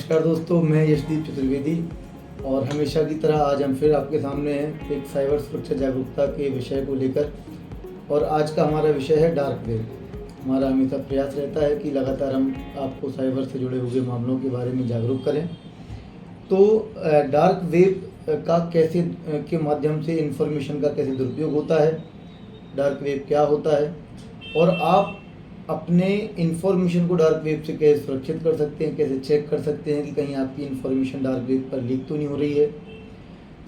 नमस्कार दोस्तों, मैं यशदीप चतुर्वेदी और हमेशा की तरह आज हम फिर आपके सामने हैं एक साइबर सुरक्षा जागरूकता के विषय को लेकर। और आज का हमारा विषय है डार्क वेब। हमारा हमेशा प्रयास रहता है कि लगातार हम आपको साइबर से जुड़े हुए मामलों के बारे में जागरूक करें। तो डार्क वेब का कैसे के माध्यम से इंफॉर्मेशन का कैसे दुरुपयोग होता है, डार्क वेब क्या होता है और आप अपने इन्फॉर्मेशन को डार्क वेब से कैसे सुरक्षित कर सकते हैं, कैसे चेक कर सकते हैं कि कहीं आपकी इन्फॉर्मेशन डार्क वेब पर लीक तो नहीं हो रही है।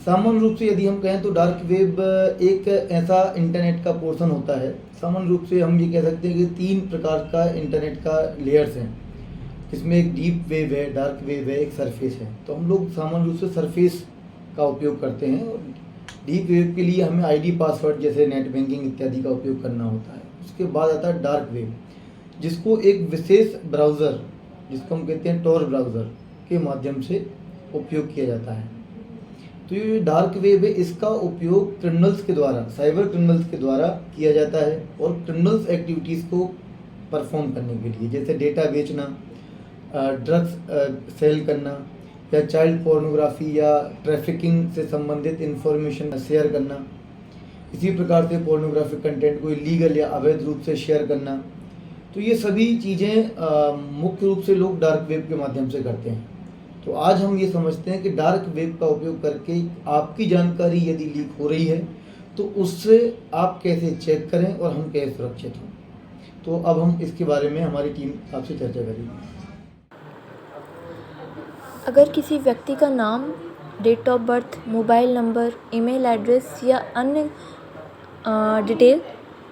सामान्य रूप से यदि हम कहें तो डार्क वेब एक ऐसा इंटरनेट का पोर्शन होता है। सामान्य रूप से हम ये कह सकते हैं कि 3 प्रकार का इंटरनेट का लेयर्स हैं, जिसमें एक डीप वेब है, डार्क वेब है, एक सरफेस है। तो हम लोग सामान्य रूप से सरफेस का उपयोग करते हैं और डीप वेब के लिए हमें आईडी पासवर्ड जैसे नेट बैंकिंग इत्यादि का उपयोग करना होता है। उसके बाद आता है डार्क वेब, जिसको एक विशेष ब्राउज़र, जिसको हम कहते हैं टॉर ब्राउज़र के माध्यम से उपयोग किया जाता है। तो ये डार्क वेब है, इसका उपयोग क्रिमिनल्स के द्वारा, साइबर क्रिमिनल्स के द्वारा किया जाता है और क्रिमिनल्स एक्टिविटीज़ को परफॉर्म करने के लिए, जैसे डेटा बेचना, ड्रग्स सेल करना या चाइल्ड पोर्नोग्राफी या ट्रैफिकिंग से संबंधित इंफॉर्मेशन शेयर करना। इसी प्रकार से पोर्नोग्राफिक कंटेंट को इलीगल या अवैध रूप से शेयर करना। तो ये सभी चीज़ें मुख्य रूप से लोग डार्क वेब के माध्यम से करते हैं। तो आज हम ये समझते हैं कि डार्क वेब का उपयोग करके आपकी जानकारी यदि लीक हो रही है तो उससे आप कैसे चेक करें और हम कैसे सुरक्षित हों। तो अब हम इसके बारे में हमारी टीम आपसे चर्चा करेगी। अगर किसी व्यक्ति का नाम, date of birth, mobile number, email address या अन्य डिटेल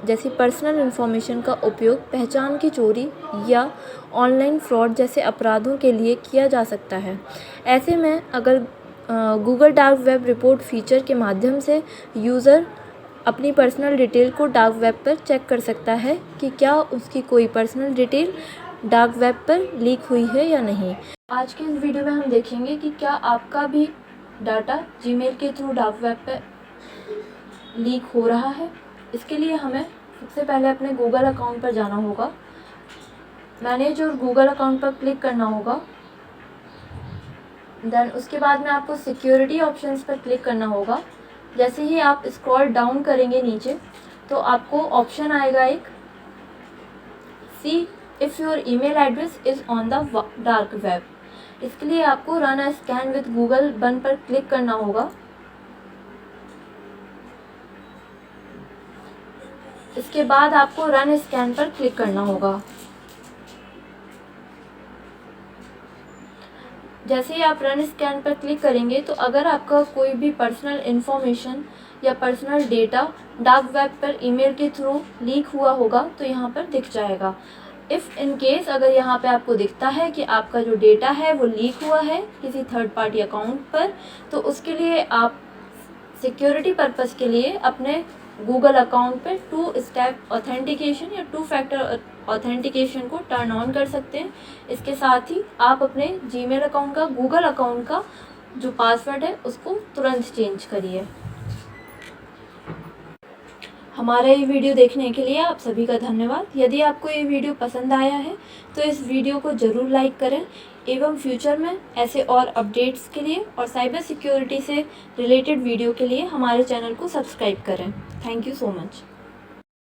जैसी पर्सनल इन्फॉर्मेशन का उपयोग पहचान की चोरी या ऑनलाइन फ्रॉड जैसे अपराधों के लिए किया जा सकता है। ऐसे में अगर Google dark web report feature के माध्यम से यूज़र अपनी पर्सनल डिटेल को डार्क वेब पर चेक कर सकता है कि क्या उसकी कोई पर्सनल डिटेल डार्क वेब पर लीक हुई है या नहीं। आज के इस वीडियो में हम देखेंगे कि क्या आपका भी डाटा जीमेल के थ्रू डार्क वेब पर लीक हो रहा है। इसके लिए हमें सबसे पहले अपने गूगल अकाउंट पर जाना होगा, मैनेज और गूगल अकाउंट पर क्लिक करना होगा। देन उसके बाद में आपको सिक्योरिटी ऑप्शंस पर क्लिक करना होगा। जैसे ही आप स्क्रॉल डाउन करेंगे नीचे तो आपको ऑप्शन आएगा एक, सी if your email address is on the dark web. इसके लिए आपको run a scan with Google बन पर क्लिक करना होगा। इसके बाद आपको रन स्कैन पर क्लिक करना होगा। जैसे ही आप रन स्कैन पर क्लिक करेंगे तो अगर आपका कोई भी पर्सनल इन्फॉर्मेशन या पर्सनल डेटा डार्क वेब पर ईमेल के थ्रू लीक हुआ होगा तो यहाँ पर दिख जाएगा। इफ़ इन केस अगर यहाँ पे आपको दिखता है कि आपका जो डेटा है वो लीक हुआ है किसी थर्ड पार्टी अकाउंट पर, तो उसके लिए आप सिक्योरिटी पर्पज़ के लिए अपने गूगल अकाउंट पे 2 स्टेप ऑथेंटिकेशन या 2 फैक्टर ऑथेंटिकेशन को टर्न ऑन कर सकते हैं। इसके साथ ही आप अपने जीमेल अकाउंट का, गूगल अकाउंट का जो पासवर्ड है उसको तुरंत चेंज करिए। हमारा ये वीडियो देखने के लिए आप सभी का धन्यवाद। यदि आपको ये वीडियो पसंद आया है तो इस वीडियो को ज़रूर लाइक करें एवं फ्यूचर में ऐसे और अपडेट्स के लिए और साइबर सिक्योरिटी से रिलेटेड वीडियो के लिए हमारे चैनल को सब्सक्राइब करें। Thank you so much.